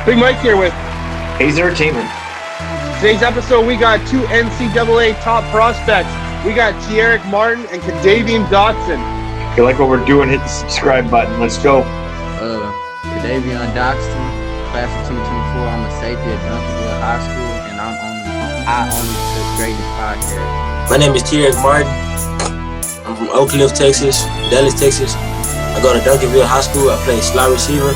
Big Mike here with Hayes Entertainment. Today's episode. We got two NCAA top prospects. We got Tierrick Martin and Kadavion Dotson. If you like what we're doing, hit the subscribe button. Let's go. Kadavion Dotson, class of 2024. I'm a safety at Duncanville High School, and I only touch greatness podcast. My name is Tierrick Martin. I'm from Oak Cliff, Texas, Dallas, Texas. I go to Duncanville High School. I play slot receiver,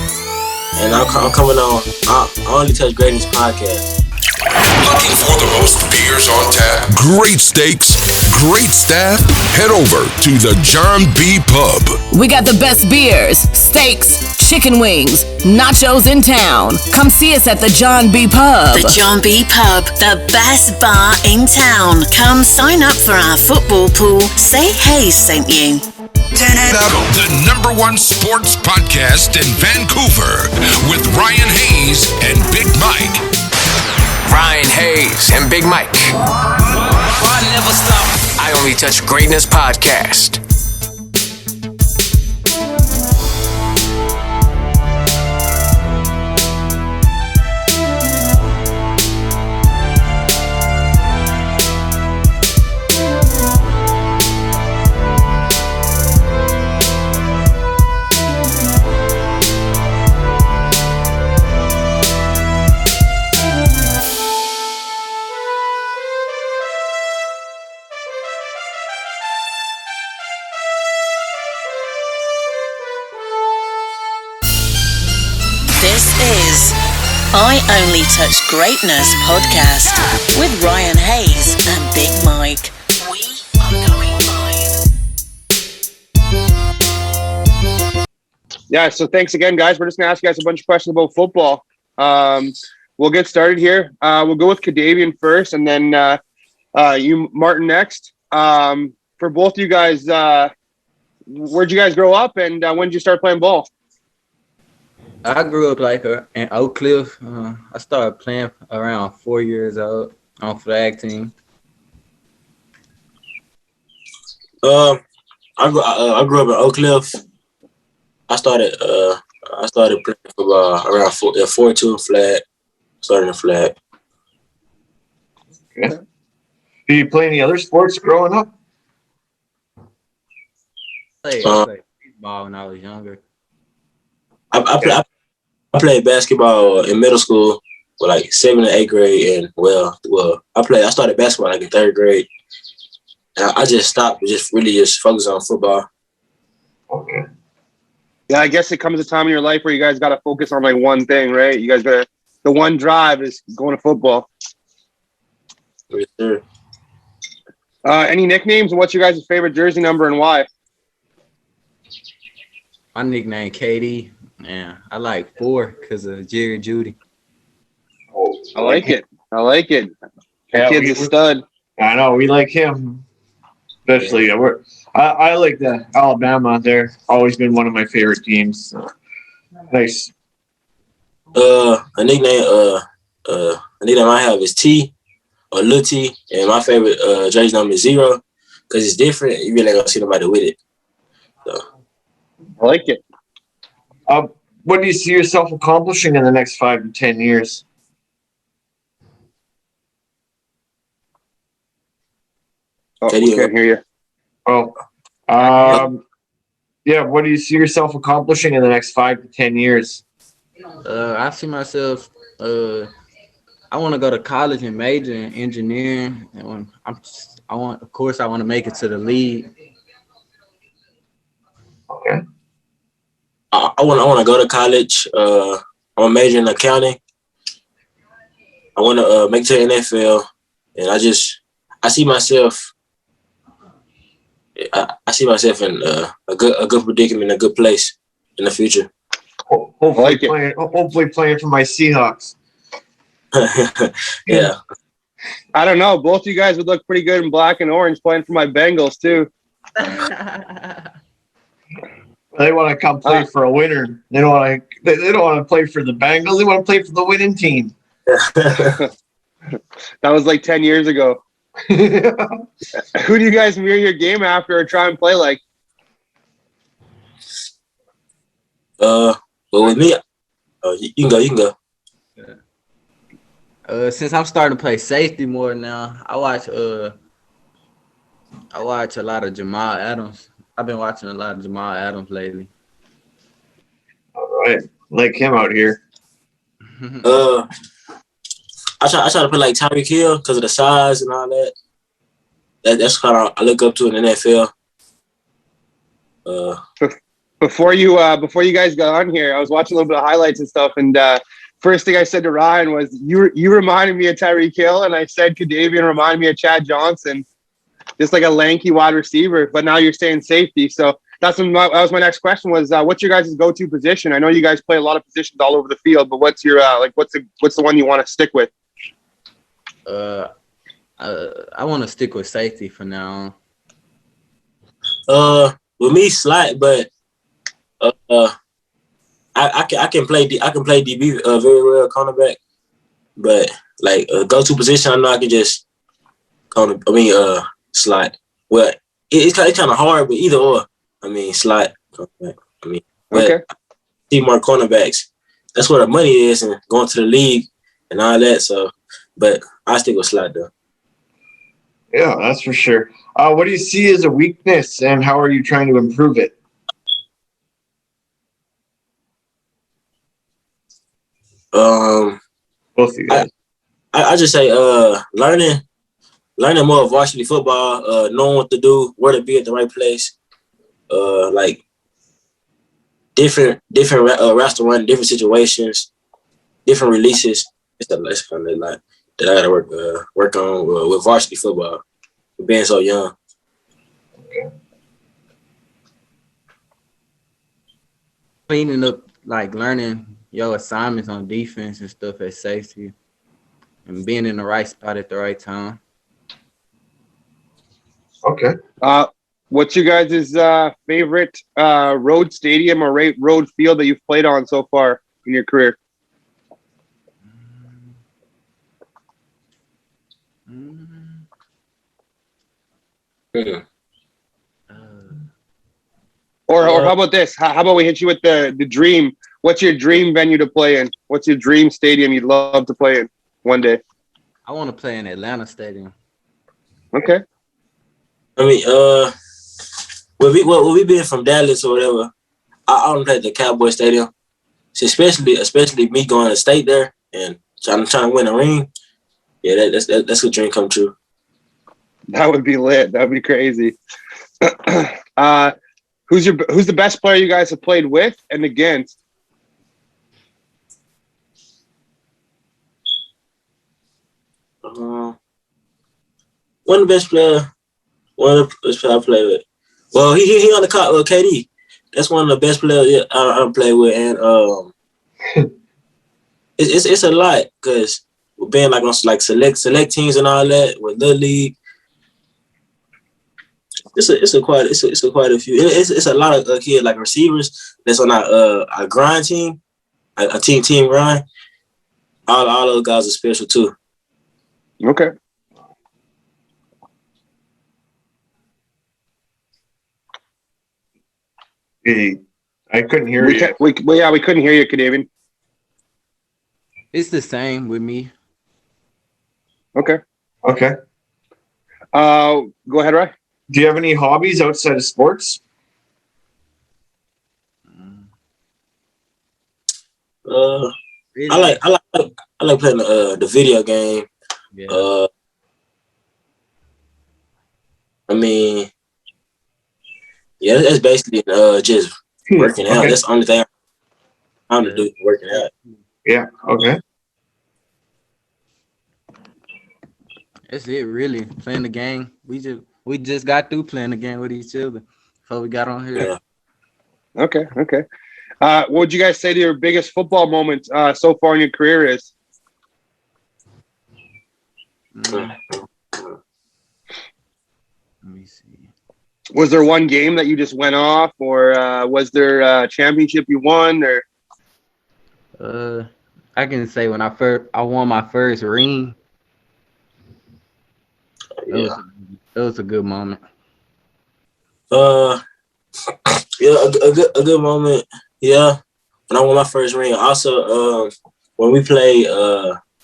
and I'm coming on. I only touch greatness podcast. Looking for the most beers on tap? Great steaks, great staff? Head over to the John B. Pub. We got the best beers, steaks, chicken wings, nachos in town. Come see us at the John B. Pub. The John B. Pub, the best bar in town. Come sign up for our football pool. Say Hayes sent you. Turn it up. The #1 sports podcast in Vancouver with Ryan Hayes and Big Mike. Ryan Hayes and Big Mike. I never stop. I only touch greatness podcast. This is I Only Touch Greatness podcast with Ryan Hayes and Big Mike. We are going live. Yeah, so thanks again, guys. We're just going to ask you guys a bunch of questions about football. We'll get started here. We'll go with Kadavion first, and then you, Martin, next. For both you guys, where'd you guys grow up, and when did you start playing ball? I grew up in Oak Cliff. I started playing around 4 years old on flag team. I grew up in Oak Cliff. I started playing football around 4-2 flag. Started in flag. Okay. Did you play any other sports growing up? I played baseball when I was younger. I played basketball in middle school with like 7th and 8th grade, and I started basketball like in 3rd grade, and I just stopped, just focus on football. Okay. Yeah, I guess it comes a time in your life where you guys got to focus on like one thing, right? You guys got the one drive is going to football. Yes, sir. Any nicknames, and what's your guys' favorite jersey number and why? My nickname KD. Yeah, I like 4 because of Jerry Judy. Oh, I like it. Yeah, Kid's a stud. I know we like him, especially. I like the Alabama. They're always been one of my favorite teams. Nice. A nickname I have is T or Lil T, and my favorite jersey number is 0 because it's different. You really ain't gonna see nobody with it. So. I like it. What do you see yourself accomplishing in the next 5 to 10 years? Oh, we can't hear you. Yeah. What do you see yourself accomplishing in the next 5 to 10 years? I see myself. I want to go to college and major in engineering, and I want to make it to the league. Okay. I want to go to college. I'm a major in accounting. I want to make it to the NFL, and I see myself. I see myself in a good predicament, a good place in the future. Hopefully playing for my Seahawks. Yeah. I don't know. Both you guys would look pretty good in black and orange playing for my Bengals too. They want to come play for a winner. They don't want to play for the Bengals. They want to play for the winning team. That was like 10 years ago. Who do you guys mirror your game after or try and play like? But with me, you can go. Since I'm starting to play safety more now, I watch a lot of Jamal Adams. I've been watching a lot of Jamal Adams lately. All right, like him out here. I try to put like Tyreek Hill because of the size and all that. That's kind of I look up to in the NFL. Before you guys got on here, I was watching a little bit of highlights and stuff, and first thing I said to Ryan was, "You reminded me of Tyreek Hill," and I said Kadavion reminded me of Chad Johnson, just like a lanky wide receiver. But now you're saying safety, so that was my next question was, what's your guys' go-to position? I know you guys play a lot of positions all over the field, but what's your what's the one you want to stick with? I want to stick with safety for now. With me, slot, but I can play DB very well, cornerback. But like go-to position, I know I can just slot. Well, it's kind of hard, but either or. I mean, slot. Okay. See more cornerbacks. That's where the money is, and going to the league and all that. So, but I stick with slot though. Yeah, that's for sure. What do you see as a weakness, and how are you trying to improve it? Both of you guys. I just say learning more varsity football, knowing what to do, where to be at the right place, like different routes to run, different situations, different releases. That's kind of like that I gotta work on with varsity football, for being so young. Okay. Cleaning up, like learning your assignments on defense and stuff at safety, and being in the right spot at the right time. Okay. What's your guys' favorite road stadium or road field that you've played on so far in your career? Or how about this? How about we hit you with the dream? What's your dream venue to play in? What's your dream stadium you'd love to play in one day? I want to play in Atlanta Stadium. Okay. I mean, when we been from Dallas or whatever, I don't play at the Cowboy Stadium. So especially me going to state there and trying to win a ring. Yeah, that's a dream come true. That would be lit. That would be crazy. Who's the best player you guys have played with and against? One of the best player I play with. Well, he on the call, KD. That's one of the best players I play with, and it's a lot because we're being like on like select teams and all that with the league. It's quite a few. It's a lot of kids like receivers that's on our grind team, a team grind. All those guys are special too. Okay. I couldn't hear you. We couldn't hear you, Kadavion. It's the same with me. Okay. Okay. Go ahead, Ray. Do you have any hobbies outside of sports? Really? I like playing the video game. Yeah. I mean, yeah, that's basically just working out. Okay. That's the only thing I'm to do, working out. Yeah. Okay. That's it, really. Playing the game. We just got through playing the game with each other before we got on here. Yeah. Okay. What would you guys say to your biggest football moment so far in your career is? Let me see. Was there one game that you just went off, or was there a championship you won? Or I can say when I won my first ring. Yeah. It was a good moment. Yeah, a good moment. Yeah, when I won my first ring. Also, when we played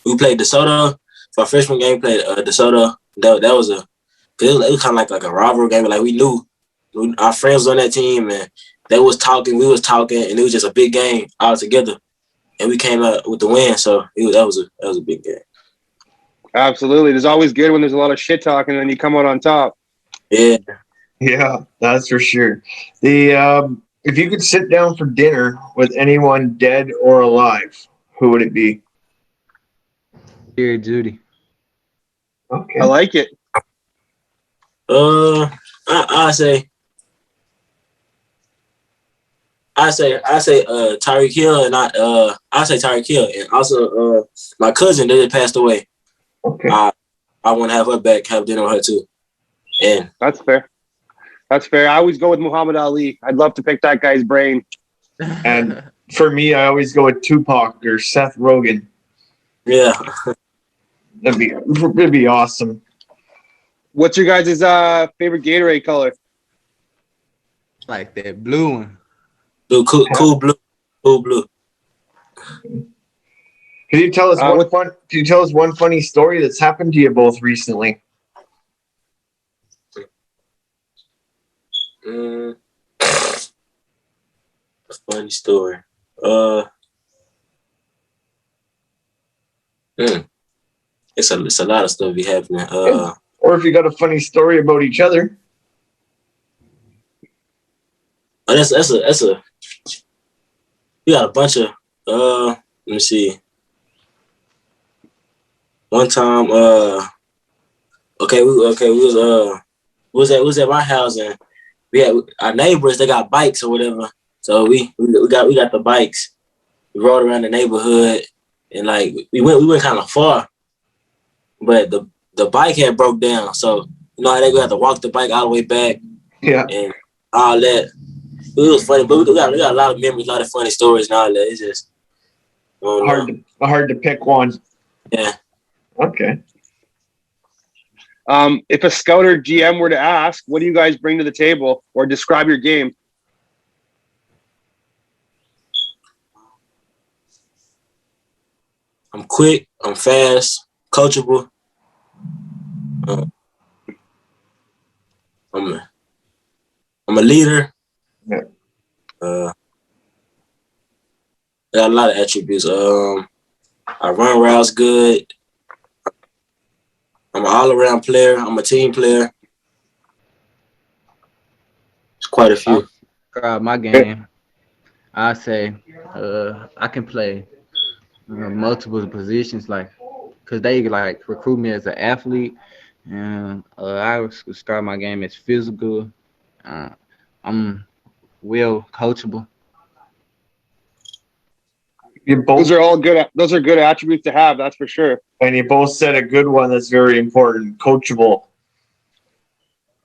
we played DeSoto for our freshman game. Played DeSoto. That was it was kind of like a rivalry game. Like we knew our friends was on that team, and they was talking, we was talking, and it was just a big game all together, and we came out with the win. So that was a big game. Absolutely. There's always good when there's a lot of shit talking and then you come out on top. Yeah. Yeah, that's for sure. If you could sit down for dinner with anyone dead or alive, who would it be? Dear Judy. Okay. I like it. I say Tyreek Hill, and I say Tyreek Hill, and also my cousin that just passed away. Okay. I want to have her back, have dinner with her too. And That's fair. I always go with Muhammad Ali. I'd love to pick that guy's brain. And for me, I always go with Tupac or Seth Rogen. yeah, That'd be awesome. What's your guys' favorite Gatorade color? Like that blue one. cool blue. Can you tell us one funny story that's happened to you both recently? A funny story. It's a lot of stuff be happening. Or if you got a funny story about each other. That's a. We got a bunch of. Let me see. One time, we was at my house, and we had our neighbors. They got bikes or whatever. So we got the bikes. We rode around the neighborhood, and like we went kind of far, but the bike had broke down. So you know how they have to walk the bike all the way back. Yeah. And all that. It was funny, but we got a lot of memories, a lot of funny stories and all that. It's just hard to pick one. Yeah. Okay. If a scout or GM were to ask, what do you guys bring to the table, or describe your game? I'm quick. I'm fast. Coachable. I'm a leader. Yeah. Got a lot of attributes. I run routes good. I'm an all-around player. I'm a team player. It's quite a few. Describe my game. I say I can play multiple positions, like, cause they like recruit me as an athlete, and I would describe my game as physical. I'm well coachable. Those are good attributes to have. That's for sure. And you both said a good one that's very important: coachable.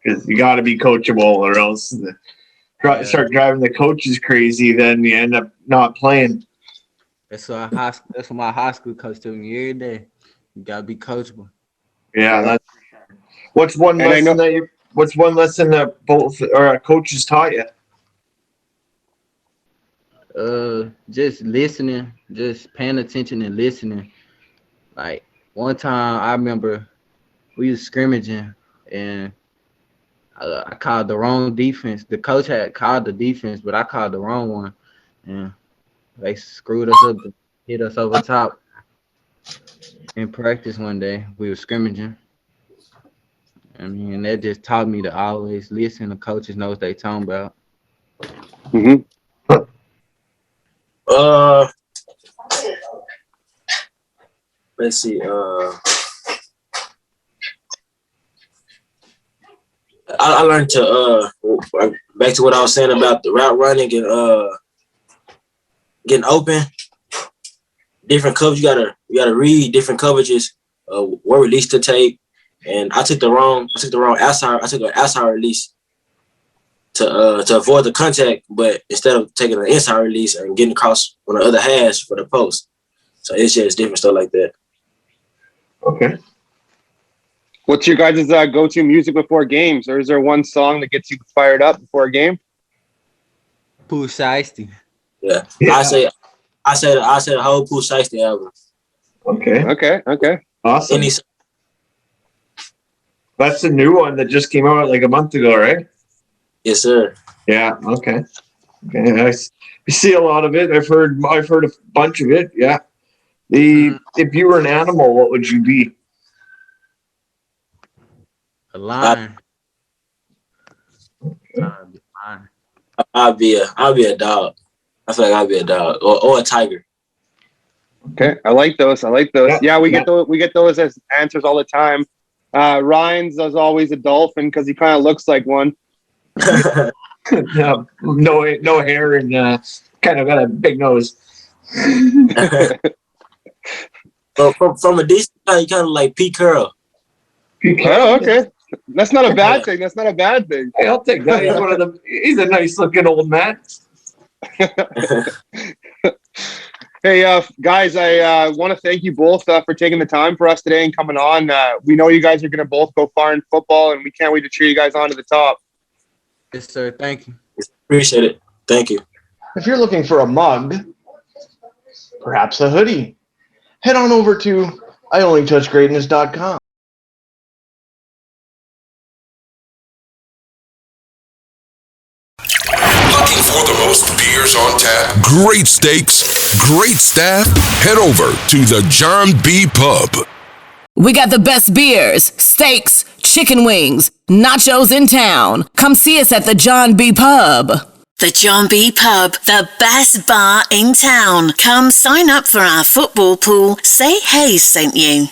Because you got to be coachable, or else start driving the coaches crazy. Then you end up not playing. That's what my high school coach told me every day. You gotta be coachable. Yeah, that's. What's one lesson that both coaches taught you? Just listening, just paying attention and listening. Like one time, I remember we was scrimmaging and I called the wrong defense. The coach had called the defense, but I called the wrong one, and they screwed us up, hit us over top. In practice one day, we were scrimmaging. I mean, that just taught me to always listen. The coaches know what they talking about. Mm-hmm. Let's see. I learned to back to what I was saying about the route running and getting open. Different coverage, you gotta read different coverages, what release to take. And I took the wrong outside. I took an outside release to avoid the contact, but instead of taking an inside release and getting across on the other hash for the post. So it's just different stuff like that. Okay. What's your guys' go-to music before games, or is there one song that gets you fired up before a game? Pooh Shiesty. Yeah. I say the whole Pooh Shiesty album. Okay. Okay. Awesome. Any That's the new one that just came out like a month ago, right? yes, sir. Yeah. Okay. I see a lot of it. I've heard a bunch of it. Yeah. If you were an animal, what would you be? A lion. I'll be a dog. I feel like I'll be a dog or a tiger. Okay, I like those. Yeah, we get those as answers all the time. Ryan's is always a dolphin because he kind of looks like one. No hair and kind of got a big nose. from a distance, you kind of like Pete Carroll. Oh, okay. That's not a bad thing. Hey, I'll take that. He's a nice looking old man. Hey, guys, I want to thank you both for taking the time for us today and coming on. We know you guys are going to both go far in football, and we can't wait to cheer you guys on to the top. Yes, sir. Thank you. Appreciate it. Thank you. If you're looking for a mug, perhaps a hoodie, head on over to IOnlyTouchGreatness.com. Looking for the most beers on tap, great steaks, great staff? Head over to the John B. Pub. We got the best beers, steaks, chicken wings, nachos in town. Come see us at the John B. Pub. The John B. Pub, the best bar in town. Come sign up for our football pool. Say Hayes sent you.